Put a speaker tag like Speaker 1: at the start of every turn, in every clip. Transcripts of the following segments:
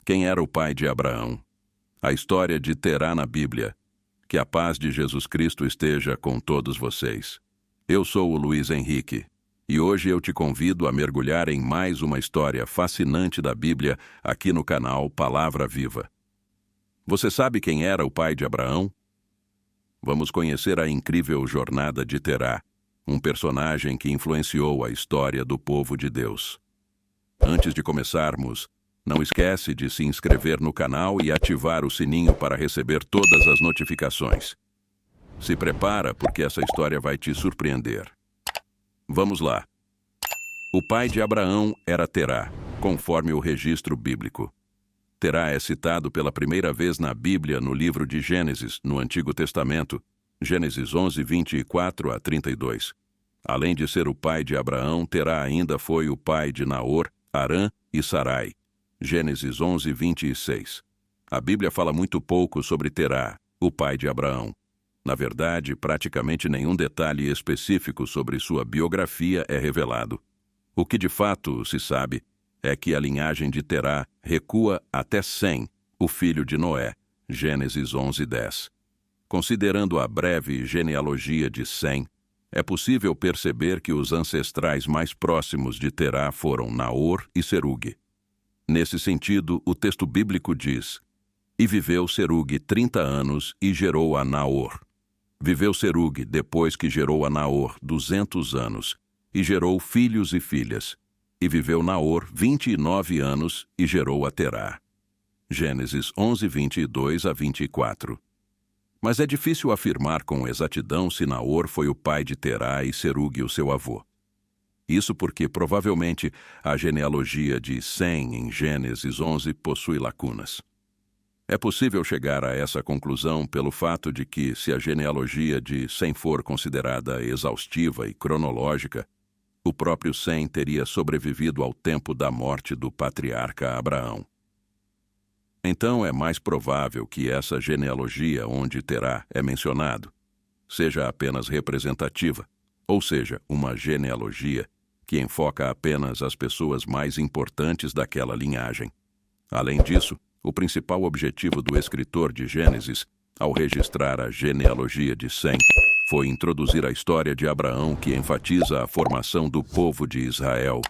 Speaker 1: Quem era o pai de Abraão? A história de Terá na Bíblia. Que a paz de Jesus Cristo esteja com todos vocês. Eu sou o Luiz Henrique, e hoje eu te convido a mergulhar em mais uma história fascinante da Bíblia aqui no canal Palavra Viva. Você sabe quem era o pai de Abraão? Vamos conhecer a incrível jornada de Terá, um personagem que influenciou a história do povo de Deus. Antes de começarmos, não esquece de se inscrever no canal e ativar o sininho para receber todas as notificações. Se prepara, porque essa história vai te surpreender. Vamos lá. O pai de Abraão era Terá, conforme o registro bíblico. Terá é citado pela primeira vez na Bíblia no livro de Gênesis, no Antigo Testamento, Gênesis 11, 24 a 32. Além de ser o pai de Abraão, Terá ainda foi o pai de Naor, Harã e Sarai. Gênesis 11, 26. A Bíblia fala muito pouco sobre Terá, o pai de Abraão. Na verdade, praticamente nenhum detalhe específico sobre sua biografia é revelado. O que de fato se sabe é que a linhagem de Terá recua até Sem, o filho de Noé. Gênesis 11, 10. Considerando a breve genealogia de Sem, é possível perceber que os ancestrais mais próximos de Terá foram Naor e Serugue. Nesse sentido, o texto bíblico diz: "E viveu Serugue 30 anos e gerou a Naor. Viveu Serugue, depois que gerou a Naor, 200 anos, e gerou filhos e filhas. E viveu Naor 29 anos e gerou a Terá." Gênesis 11, 22 a 24. Mas é difícil afirmar com exatidão se Naor foi o pai de Terá e Serugue o seu avô. Isso porque, provavelmente, a genealogia de Sem em Gênesis 11 possui lacunas. É possível chegar a essa conclusão pelo fato de que, se a genealogia de Sem for considerada exaustiva e cronológica, o próprio Sem teria sobrevivido ao tempo da morte do patriarca Abraão. Então é mais provável que essa genealogia onde Terá é mencionado seja apenas representativa, ou seja, uma genealogia que enfoca apenas as pessoas mais importantes daquela linhagem. Além disso, o principal objetivo do escritor de Gênesis, ao registrar a genealogia de Sem, foi introduzir a história de Abraão, que enfatiza a formação do povo de Israel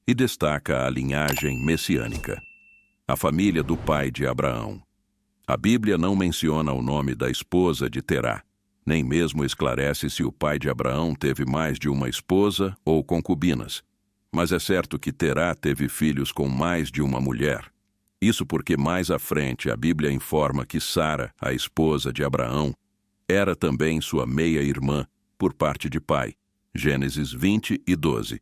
Speaker 1: e destaca a linhagem messiânica. A família do pai de Abraão. A Bíblia não menciona o nome da esposa de Terá, nem mesmo esclarece se o pai de Abraão teve mais de uma esposa ou concubinas. Mas é certo que Terá teve filhos com mais de uma mulher. Isso porque mais à frente a Bíblia informa que Sara, a esposa de Abraão, era também sua meia-irmã, por parte de pai. Gênesis 20 e 12.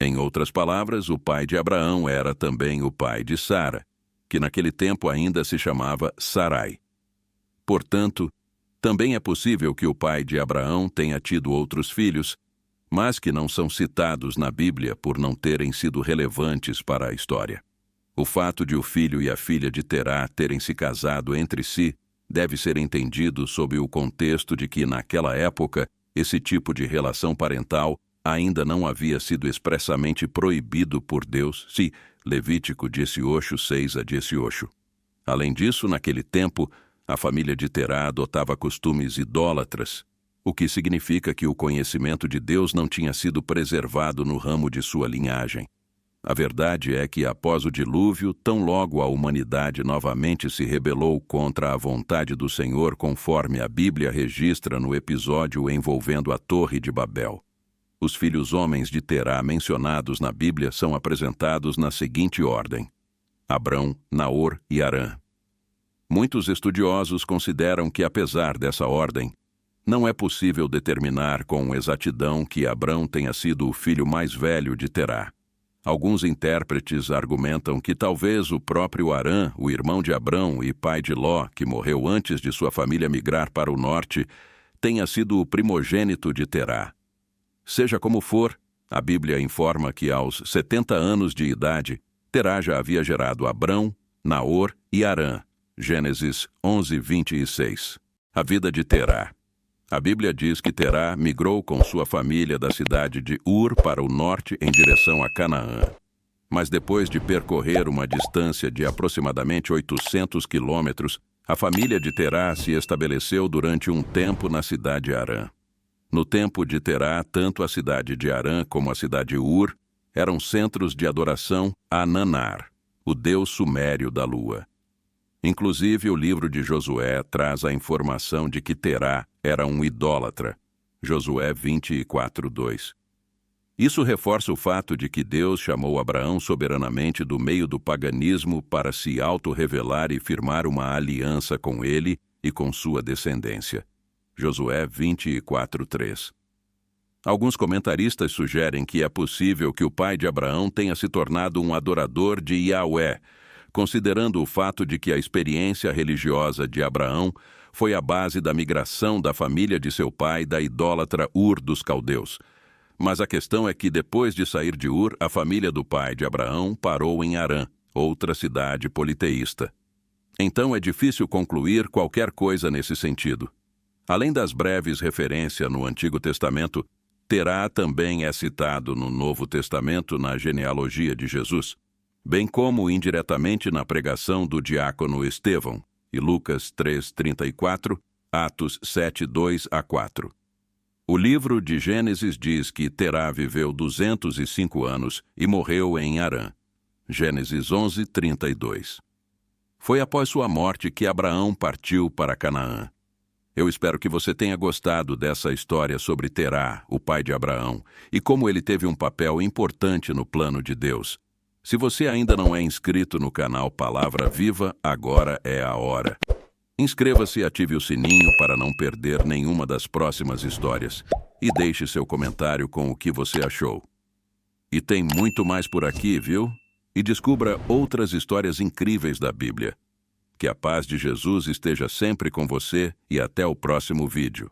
Speaker 1: Em outras palavras, o pai de Abraão era também o pai de Sara, que naquele tempo ainda se chamava Sarai. Portanto, também é possível que o pai de Abraão tenha tido outros filhos, mas que não são citados na Bíblia por não terem sido relevantes para a história. O fato de o filho e a filha de Terá terem se casado entre si deve ser entendido sob o contexto de que, naquela época, esse tipo de relação parental ainda não havia sido expressamente proibido por Deus, se Levítico 18, 6 a 18. Além disso, naquele tempo, a família de Terá adotava costumes idólatras, o que significa que o conhecimento de Deus não tinha sido preservado no ramo de sua linhagem. A verdade é que, após o dilúvio, tão logo a humanidade novamente se rebelou contra a vontade do Senhor, conforme a Bíblia registra no episódio envolvendo a Torre de Babel. Os filhos homens de Terá mencionados na Bíblia são apresentados na seguinte ordem: Abrão, Naor e Harã. Muitos estudiosos consideram que, apesar dessa ordem, não é possível determinar com exatidão que Abrão tenha sido o filho mais velho de Terá. Alguns intérpretes argumentam que talvez o próprio Harã, o irmão de Abrão e pai de Ló, que morreu antes de sua família migrar para o norte, tenha sido o primogênito de Terá. Seja como for, a Bíblia informa que aos 70 anos de idade, Terá já havia gerado Abrão, Naor e Harã. Gênesis 11, 26. A vida de Terá. A Bíblia diz que Terá migrou com sua família da cidade de Ur para o norte em direção a Canaã. Mas depois de percorrer uma distância de aproximadamente 800 quilômetros, a família de Terá se estabeleceu durante um tempo na cidade de Harã. No tempo de Terá, tanto a cidade de Harã como a cidade de Ur eram centros de adoração a Nanar, o deus sumério da lua. Inclusive, o livro de Josué traz a informação de que Terá era um idólatra. Josué 24:2. Isso reforça o fato de que Deus chamou Abraão soberanamente do meio do paganismo para se auto-revelar e firmar uma aliança com ele e com sua descendência. Josué 24:3. Alguns comentaristas sugerem que é possível que o pai de Abraão tenha se tornado um adorador de Yahweh, considerando o fato de que a experiência religiosa de Abraão foi a base da migração da família de seu pai da idólatra Ur dos Caldeus. Mas a questão é que depois de sair de Ur, a família do pai de Abraão parou em Harã, outra cidade politeísta. Então é difícil concluir qualquer coisa nesse sentido. Além das breves referências no Antigo Testamento, Terá também é citado no Novo Testamento na genealogia de Jesus, bem como indiretamente na pregação do diácono Estevão, e Lucas 3:34, Atos 7:2-4. O livro de Gênesis diz que Terá viveu 205 anos e morreu em Harã. Gênesis 11:32. Foi após sua morte que Abraão partiu para Canaã. Eu espero que você tenha gostado dessa história sobre Terá, o pai de Abraão, e como ele teve um papel importante no plano de Deus. Se você ainda não é inscrito no canal Palavra Viva, agora é a hora. Inscreva-se e ative o sininho para não perder nenhuma das próximas histórias. E deixe seu comentário com o que você achou. E tem muito mais por aqui, viu? E descubra outras histórias incríveis da Bíblia. Que a paz de Jesus esteja sempre com você e até o próximo vídeo.